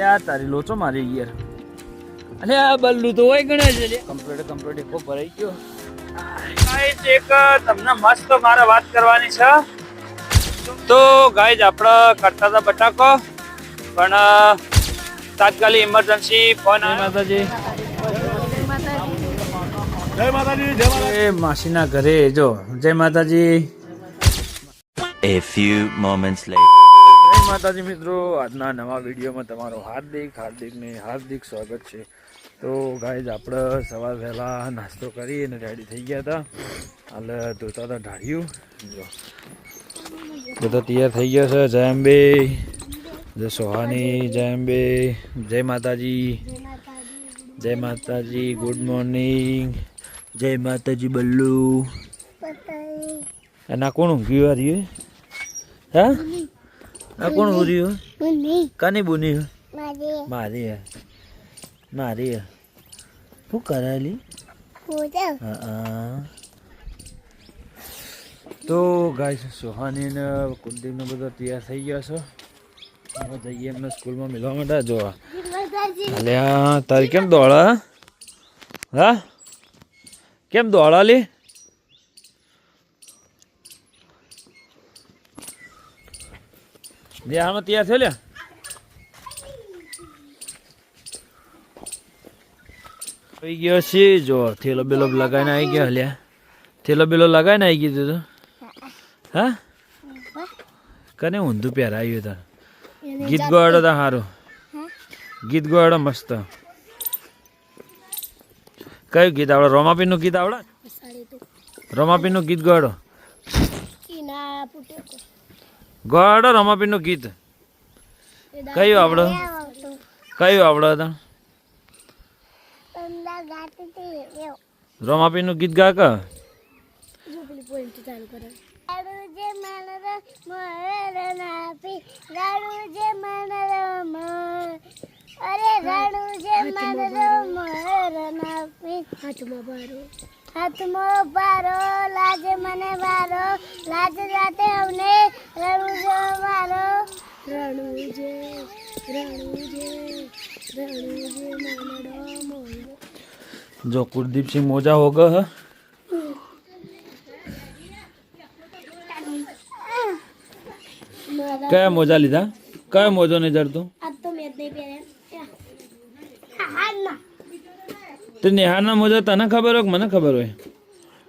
અલે આ તારી લોચો મારી યાર. અલે આ બલ્લુ તો હોય ગણે છે લે. કમ્પ્લીટ એકો ભરાઈ ગયો. ગાઈસ એક તમને મસ્ત મારે વાત કરવાની છે. તો ગાઈસ આપણે કરતા હતા બટાકો પણ તાત્કાલિક ઇમરજન્સી ફોન માતાજી જય માતાજી માસીના ઘરે જો જય માતાજી. A few moments later. જય માતાજી મિત્રો, આજના નવા વિડીયોમાં તમારું હાર્દિક સ્વાગત છે. તો ગાઈઝ આપણે સવાર વહેલા નાસ્તો કરી અને રેડી થઈ ગયા હતા. હાલ ધોતા હતા ઢાળ્યું જો બધો તૈયાર થઈ ગયો છે. જય અંબે, જય સોહાની, જય અંબે, જય માતાજી, ગુડ મોર્નિંગ, જય માતાજી બલ્લુ. ના કોણ ઊંઘ્યું રહ્યું? હા આ કોણ ઊર્યું? કાની બુની? મારી શું કરાયેલી? હા. તો ગાઈસ સોહાની ને કુલદીપનો બધો તૈયાર થઈ ગયો છે. હવે જઈએ એમને સ્કૂલમાં મિલવા માટે. જોવા અલ્યા તારી કેમ દોડા? હા કેમ દોડા લી? આમાં તૈયાર થયો લે. આવી ગયો છે જો થેલો બેલો લગાવીને આવી ગયો. હલ્યા થેલો બેલો લગાવીને આવી ગયું તું. હા કને ઊંધું પહેરાવ્યું તા? ગીત ગવાડો તા સારું, ગીત ગવાડો મસ્ત. કયું ગીત આવડે? રોમાપીનું ગીત આવડે? રોમાપીનું ગીત ગવાડો. ગવાડો રમાપીનું ગીત. કયું આવડે? કયું આવડે હતા? રમાપીનું ગીત ગા કા. હાથમાં બારો લાજે મને બારો લાજ રાતે અમને રણું જો મારો રણું જે માનડો મોય. જો કુલદીપસિંહ મોજા હો ગયો. કયા મોજા લીધા? કયો મોજો નહીં જડતું? આ તો મેં નહીં પહેર્યા. તો નેહાના મોજા તને ખબર હોય કે મને ખબર હોય?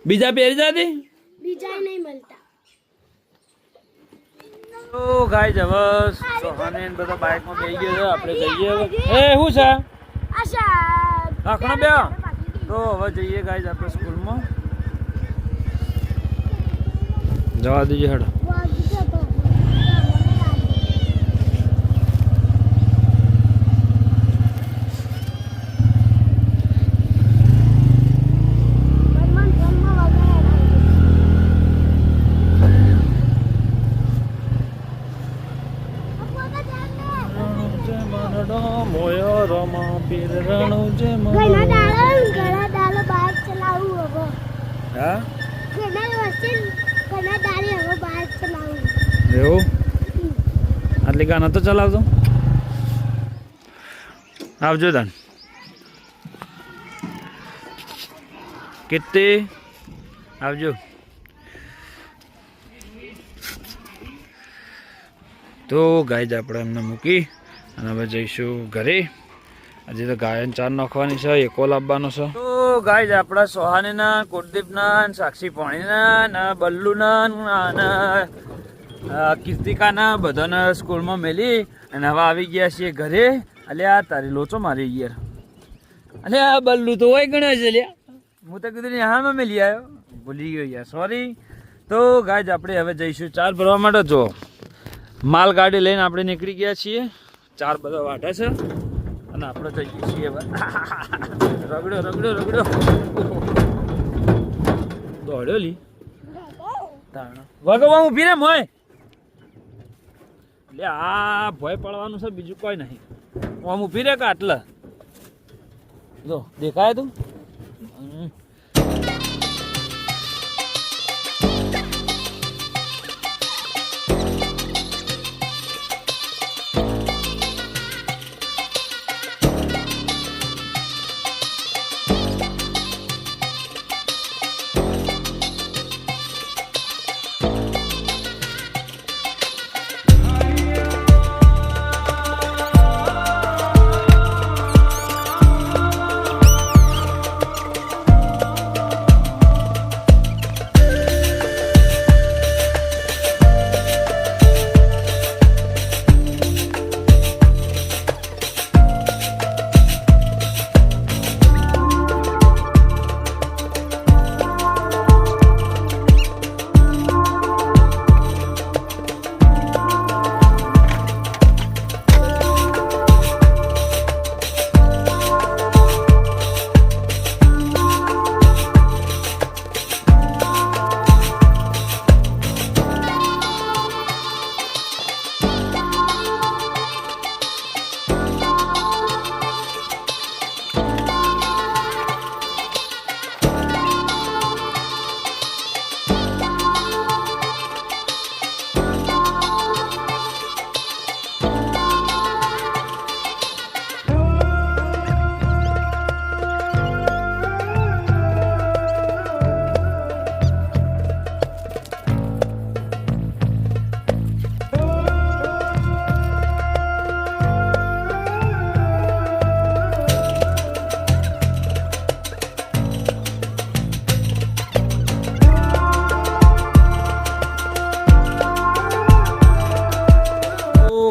બીજા પહેરી જાતી? બીજા નહીં મળતા. તો ગાઈસ હવે સોહાને બધા બાઇકમાં બેસી ગયો છે. આપણે જઈએ હવે. એ શું છે? આશા આખણો બે. તો હવે જઈએ ગાઈસ આપણે સ્કૂલમાં. જવા દીજે હેડો. મોયો રોમા પીર રણું જે ઘણા દાડો બાઇક ચલાવું હવે. હા ઘણા દાડે હવે બાઇક ચલાવું. એવું? આટલી ગાના તો ચલાવતો. આવજો તાન. કેટલી આવજો. તો ગાય આપણે એમને મૂકી અને હવે જઈશું ઘરે. હજી તો ગાયન ચાર નાખવાની છે, એકો લાવવાનો છે. તો ગાય આપણા સોહાનીના, કુલદીપના, સાક્ષી પાણીના ને બલ્લુના અને કીર્તિકાના બધાને સ્કૂલમાં મેલી અને હવે આવી ગયા છીએ ઘરે. અલે આ તારી લોચો મારી યાર. અલે આ બલ્લુ તો હોય ગણે છે લ્યા. હું તો કીધું હામાં મેલી આવ્યો, ભૂલી ગયો યાર, સોરી. તો ગાય આપણે હવે જઈશું ચાર ભરવા માટે. જો માલ ગાડી લઈને આપણે નીકળી ગયા છીએ. ચાર બધા વાઢે છે અને આપણે જઈએ છીએ હવે. રગડ્યો દોડ્યો લી ભગવાન ઉભી રે મોય. એટલે આ ભય પડવાનું છે, બીજું કોઈ નહીં. આમ ઉભી રે કે આટલા જો દેખાય તું.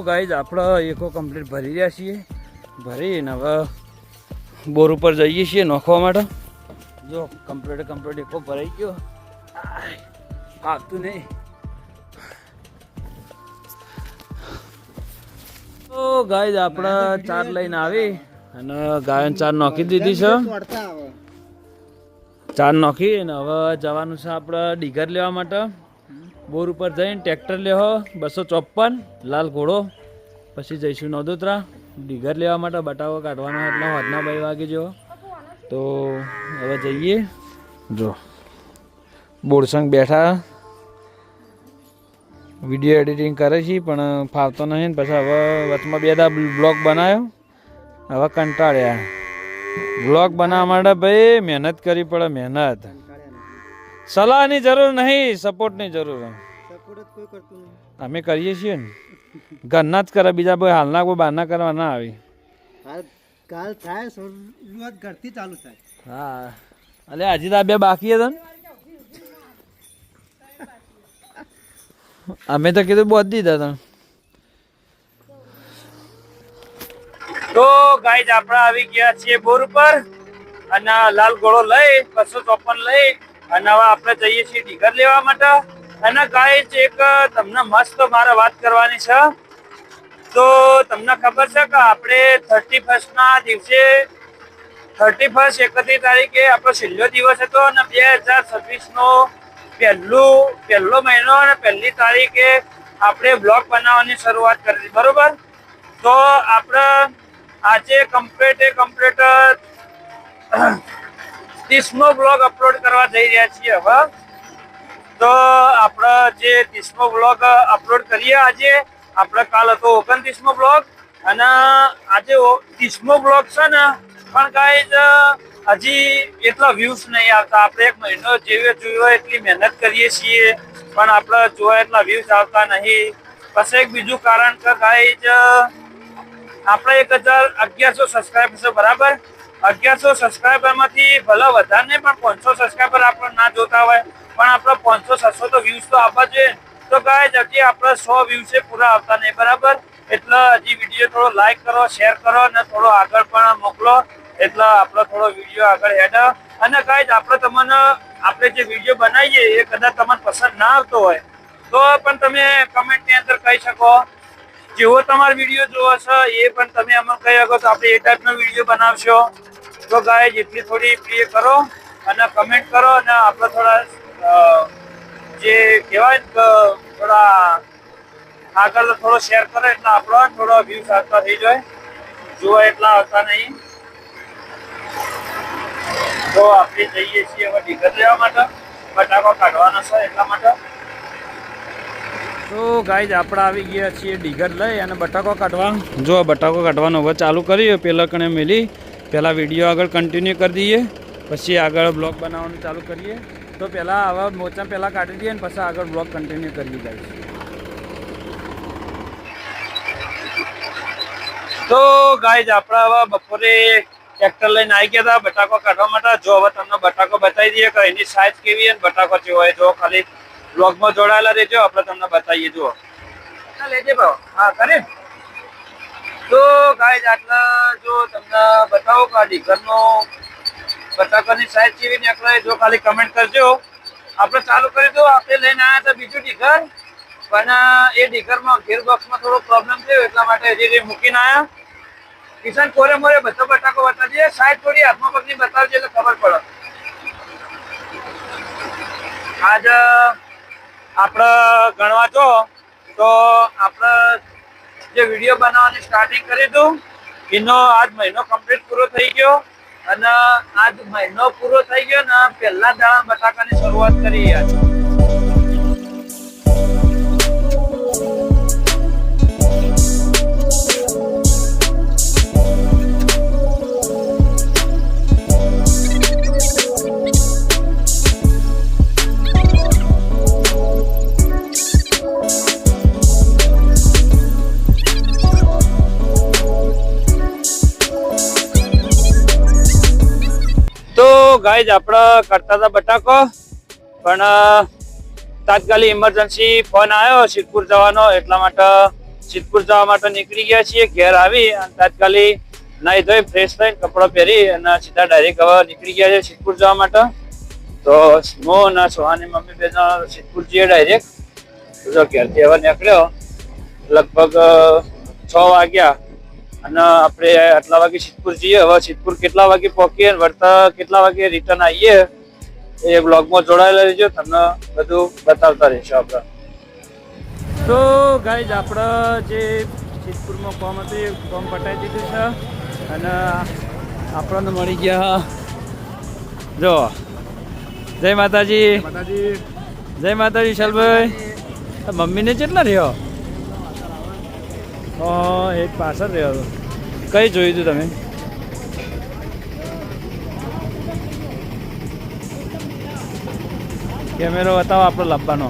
ગાઈઝ આપણે એકો કમ્પ્લીટ ભરી રહ્યા છીએ, ભરીને હવે બોર ઉપર જઈએ છીએ નોખવા માટે. જો કમ્પ્લીટ એકો ભરાઈ ગયો, આવતું નહીં. તો ગાઈઝ આપણે ચાર લઈને આવી અને ગાયોને ચાર નોખી દીધી છે. ચાર નોખી અને હવે જવાનું છે આપણે ડીગર લેવા માટે. બોર ઉપર જઈને ટ્રેક્ટર લેવો 254 લાલ ઘોડો, પછી જઈશું નોદોત્રા ડીગર લેવા માટે. બટાકો કાઢવાનો એટલે વાતના 2 વાગે જેવો. તો હવે જઈએ. જો બોરસંગ બેઠા વિડીયો એડિટિંગ કરે છે પણ ફાવતો નહીં ને પછી હવે વચમાં 2 દા બ્લોગ બનાવ્યો. હવે કંટાળ્યા. બ્લોગ બનાવવા માટે ભાઈ મહેનત કરવી પડે, મહેનત. સલાહની જરૂર નહીં, સપોર્ટની જરૂર. અમે કરીએ છીએ ને, ઘરના જ કરે, બીજા કોઈ હાલના કોઈ બહારના કરવા ના આવી. કાલ થાય શરૂઆત ઘરથી ચાલુ થાય. હા અલે હજી તો 2 બાકી હતા ને. અમે તો કીધું બોધ દીધા હતા. તો ગાઈઝ આપણે આવી ગયા છીએ બોર ઉપર અને લાલ ઘોડો લઈ 254 લઈ અને હવે આપણે જઈએ છીએ ડીગર લેવા માટે. અને ગાઈઝ એક તમને મસ્ત મારે વાત કરવાની છે. તો તમને ખબર છે કે આપણે 31 ના દિવસે 31 31 તારીખે આપણો છેલ્લો દિવસ હતો અને 2026 નો પહેલો મહિનો અને 1લી તારીખે આપણે બ્લોગ બનાવવાની શરૂઆત કરી, બરોબર? તો આપણે આજે કમ્પ્લીટ 30મો બ્લોગ અપલોડ કરવા જઈ રહ્યા છીએ હવે. તો આપણે જે 30મો બ્લોગ અપલોડ કરીએ આજે. આપણે કાલ હતો 29મો બ્લોગ અને આજે 30મો બ્લોગ છે ને, પણ ગાઈઝ હજી એટલા વ્યૂઝ નહીં આવતા. આપણે 1 મહિનો જોયો એટલી મહેનત કરીએ છીએ પણ આપણે જોયા એટલા વ્યૂઝ આવતા નહીં. પછી એક બીજું કારણ કે ગાઈઝ આપણે 1100 સબસ્ક્રાઈબર છે, બરાબર? 1100 સબસ્ક્રાઈબરમાંથી ભલે વધારે નહીં પણ 500 સબસ્ક્રાઈબર આપણે ના જોતા હોય પણ આપણે 500-600 તો વ્યૂઝ તો આવવા જોઈએ. તો ગાઈઝ હજી આપણે 100 વ્યૂઝ પૂરા આવતા નહીં, બરાબર? એટલે હજી વિડીયો થોડો લાઈક કરો, શેર કરો અને થોડો આગળ પણ મોકલો એટલે આપણો થોડો વિડીયો આગળ હેડ. અને ગાઈઝ આપણે જે વિડીયો બનાવીએ એ કદાચ તમને પસંદ ના આવતો હોય તો પણ તમે કમેન્ટની અંદર કહી શકો. જેવો તમારો વિડીયો જોવો છે એ પણ તમે અમને કહી શકો તો આપણે એ ટાઈપનો વિડીયો બનાવશો. તો ગાઈઝ એટલી થોડી પ્લે કરો અને કમેન્ટ કરો અને આપણે થોડા જે કહેવાય ને કે થોડા આગળ થોડો શેર કરો એટલે આપણો થોડો વ્યૂઝ આવતા થઈ જાય. જોવા એટલા આવતા નહીં. તો આપણે જઈએ છીએ હવે ડીગર લેવા માટે, બટાકો કાઢવાનો છે એટલા માટે. તો ગાઈઝ આપણે આવી ગયા છીએ ડીગર લઈ અને બટાકો કાઢવા. જો બટાકો કાઢવાનો હવે ચાલુ કરીએ. પહેલાં કણે મેલી પહેલાં વિડીયો આગળ કન્ટિન્યુ કરી દઈએ, પછી આગળ બ્લોગ બનાવવાનું ચાલુ કરીએ. તો પહેલાં હવે મોચા પહેલાં કાઢી દઈએ ને પછી આગળ બ્લોગ કન્ટિન્યુ કરીએ ગાઈઝ. તો ગાઈઝ આપણે હવે બપોરે ટ્રેક્ટર લઈને આવી ગયા હતા બટાકો કાઢવા માટે. જો હવે તમને બટાકો બતાવી દઈએ કે એની સાઈઝ કેવી અને બટાકો કેવો હોય. જો ખાલી બ્લોગમાં જોડાયેલા રહેજો, આપણે તમને બતાવીએ. જુઓ લેજે ભાવ. હા કરે. તો ગાઈઝ આટલા જો તમને બતાવો કે ડીગરનો બટાકાની સાઈઝ કેવી નીકળે જો ખાલી કમેન્ટ કરજો. આપણે ચાલુ કરી દો. આપણે લઈને આવ્યા હતા બીજું ડીગર પણ એ ડીગરમાં ગેરબોક્સમાં થોડો પ્રોબ્લેમ થયો એટલા માટે હજી મૂકીને આવ્યા. કિશન કોરે મોરે બધો બટાકો બતાવી દે. સાઈડ થોડી હાથમાં પગની બતાવજે એટલે ખબર પડે. આજ આપણે ગણવા જો તો આપણે જે વિડીયો બનાવવાની સ્ટાર્ટિંગ કરી હતું એનો આજ મહિનો કમ્પ્લીટ પૂરો થઈ ગયો અને આજ મહિનો પૂરો થઈ ગયો ને પહેલા દાણા બટાકાની શરૂઆત કરી યાર. ગાઈઝ આપણે કરતા હતા બટાકો પણ તાત્કાલિક ઇમરજન્સી ફોન આવ્યો સિદ્ધપુર જવાનો એટલા માટે સિદ્ધપુર જવા માટે નીકળી ગયા છીએ. ઘેર આવી અને તાત્કાલિક નાહી ધોઈ ફ્રેશ થઈને કપડાં પહેરી અને સીધા ડાયરેક્ટ હવે નીકળી ગયા છે સિદ્ધપુર જવા માટે. તો હું અને સોહાની મમ્મી બે જણા સિદ્ધપુર જઈએ ડાયરેક્ટ. જો ઘેરથી હવે નીકળ્યો લગભગ 6 વાગ્યા અને આપણે આટલા વાગે સિદ્ધપુર જઈએ. હવે સિદ્ધપુર કેટલા વાગે પહોંચીએ વળતા કેટલા વાગે રિટર્ન આવીએ એ બ્લોગમાં જોડાયેલા રહેજો, તમને બધું બતાવતા રહીશું આપણે. તો ગાઈઝ આપણે જે સિદ્ધપુરમાં કોમ હતું એ કોમ પટાઈ દીધું છે અને આપણને મળી ગયા જો જય માતાજી. જય માતાજી શાલભાઈ. મમ્મીને કેટલા રહ્યો? એક પાછળ રહ્યો હતો. કઈ જોયું હતું તમે? કેમેરો બતાવો આપણો લાવવાનો.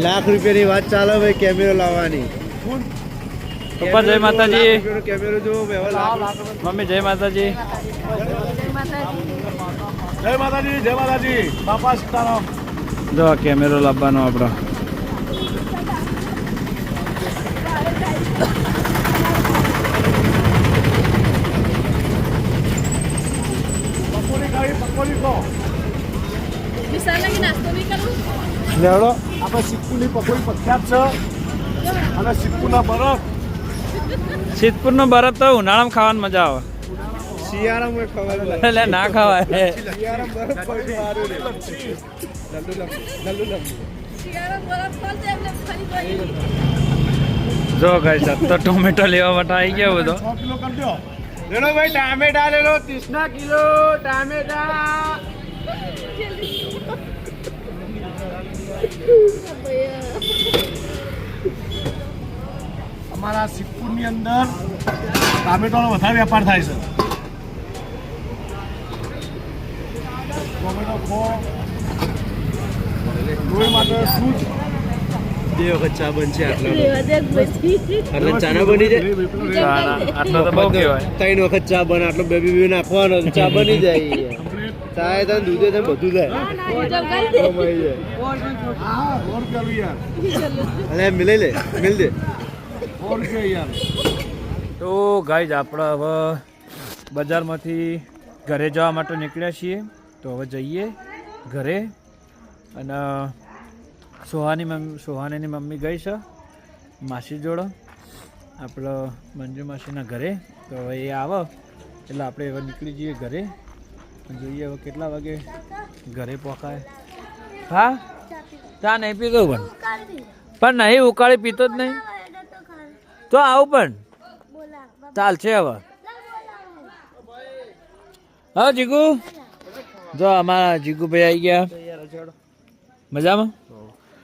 લાખ રૂપિયાની વાત ચાલે ભાઈ કેમેરો લાવવાની. પપ્પા જય માતાજી. કેમેરો જો મમ્મી જય માતાજી. જય માતાજી, જય માતાજી. બાપા સીતારામ. જો આ કેમેરો લાવવાનો આપણો. લેવડો આપણે સિદ્ધપુરની પકોડી પ્રખ્યાત છે અને સિદ્ધપુરના બરફ. સિદ્ધપુરનો બરફ તો ઉનાળામાં ખાવાની મજા આવે. શિયાળામાં ખવાય એટલે ના ખવાય. શિયાળામાં બરફ ખાઈ સારું રે. જો ગાઈસ તો ટોમેટો લેવા માટે આવી ગયા બધો. 6 કિલો કરી દો. લેલો ભાઈ ટામેટા લેલો 30 કિલો ટામેટા. અમારા સિદ્ધપુરની અંદર ટામેટાનો વધારે વેપાર થાય છે. ટોમેટો ખો લોહી માટે શું 2 વખત ચા બનશે આટલા ચાના બની જાય. આટલો તો બહુ કહેવાય. 3 વખત ચા બને આટલો બેબી નાખવાનો ચા બની જાય. ચાય તો દૂધે તો બધું થાય. અરે મિલ દે. તો ગાઈઝ આપણે હવે બજારમાંથી ઘરે જવા માટે નીકળ્યા છીએ. તો હવે જઈએ ઘરે અને સોહાનીની મમ્મી ગઈ છે માસી જોડે આપણે મંજુ માસીના ઘરે. તો હવે એ આવે એટલે આપણે હવે નીકળી જઈએ ઘરે. જોઈએ હવે કેટલા વાગે ઘરે પહોંચાય. હા ચા નહીં પીતો પણ નહીં ઉકાળી પીતો જ નહીં તો આવું પણ ચાલશે હવે. હા જીગુ જો અમારા જીગુભાઈ આવી ગયા મજામાં.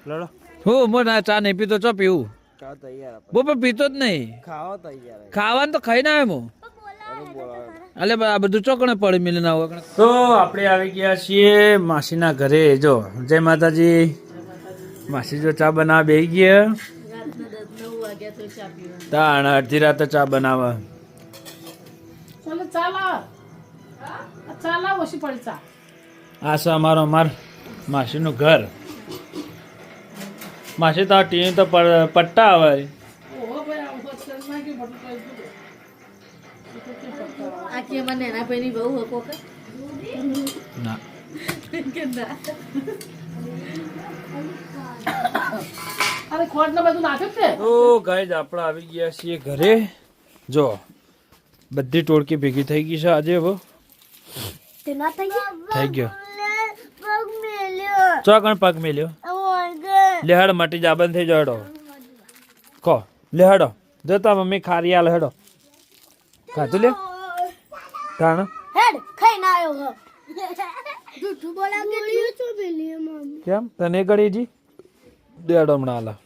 લડો હું ચા નહીં પીતો ચો પીવું બહુ પણ પીતો જ નહીં. ખાવાનું તો ખાઈ ના આવે હું અલે આ બધું ચોકણે પડી મિલી ના હોય. તો આપણે આવી ગયા છીએ માસીના ઘરે. જો જય માતાજી. માસી જો ચા બનાવવા બેસી ગયા. તાણ અડધી રાતે ચા બનાવે. આ છે અમાર માસીનું ઘર. માસી તો ટીવી તો પટ્ટા આવે. ના તો ગાઈઝ આપણે આવી ગયા છીએ ઘરે. જો બધી ટોળકી ભેગી થઈ ગઈ છે આજે. હવે થઈ ગયો ચોકણ પગ મેલ્યો. લેહડ મટી જાબન થઈ જડો કો લેહડો જતા મમ્મી ખારી આલ હેડો ખાતું લે તાણ હેડ ખાઈ ના આવ્યો હો જૂઠું બોલા કે લ્યો છો બેલી મમ્મી કેમ તને ગળીજી દેડો હમણાં આલા.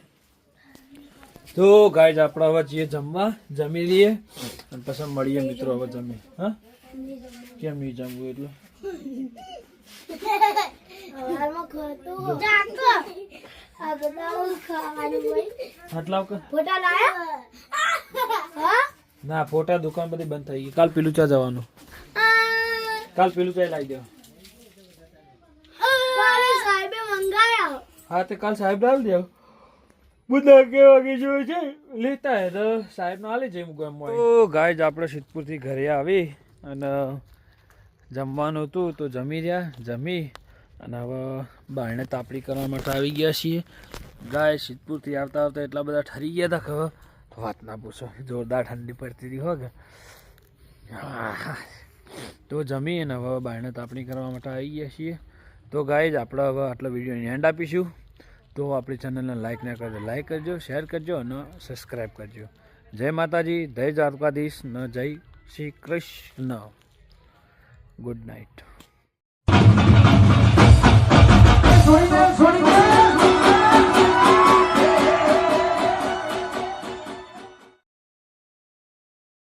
તો ગાઈઝ આપણે હવે જઈએ જમવા. જમી લઈએ અને પછી મળીએ મિત્રો. હવે જમી હા કેમ નહીં જમવું એટલે હવારમાં ખાતું જાકો આ બધા ખાવાનું હોય. આટલા ફોટા લાયા હા ના ફોટા દુકાન બધી બંધ થઈ ગઈ. કાલ પેલું ચા જવાનું. કાલ પેલું ચા લાવી દો. કાલે સાહેબે મંગાયા. હા તે કાલ સાહેબ લાવી દેવ. બધા કેવા કે જોયું છે લેતા હે તો સાહેબ ના હાલી જઈ ગામમાં તો ગાય આપણે સિદ્ધપુરથી ઘરે આવી અને જમવાનું હતું તો જમી અને હવે બારણે તાપડી કરવા માટે આવી ગયા છીએ. ગાય સિદ્ધપુરથી આવતા આવતા એટલા બધા ઠરી ગયા હતા ખબર વાત ના પૂછો, જોરદાર ઠંડી પડતી હતી હો કે. તો જમી અને હવે બારણે તાપણી કરવા માટે આવી ગયા છીએ. તો ગાય જ આપણે હવે આટલો વિડીયોની એન્ડ આપીશું. તો આપણી ચેનલને લાઇક ના કરજો, લાઇક કરજો, શેર કરજો અને સબસ્ક્રાઈબ કરજો. જય માતાજી, જય દ્વારકાધીશ ને જય શ્રી કૃષ્ણ. Good night.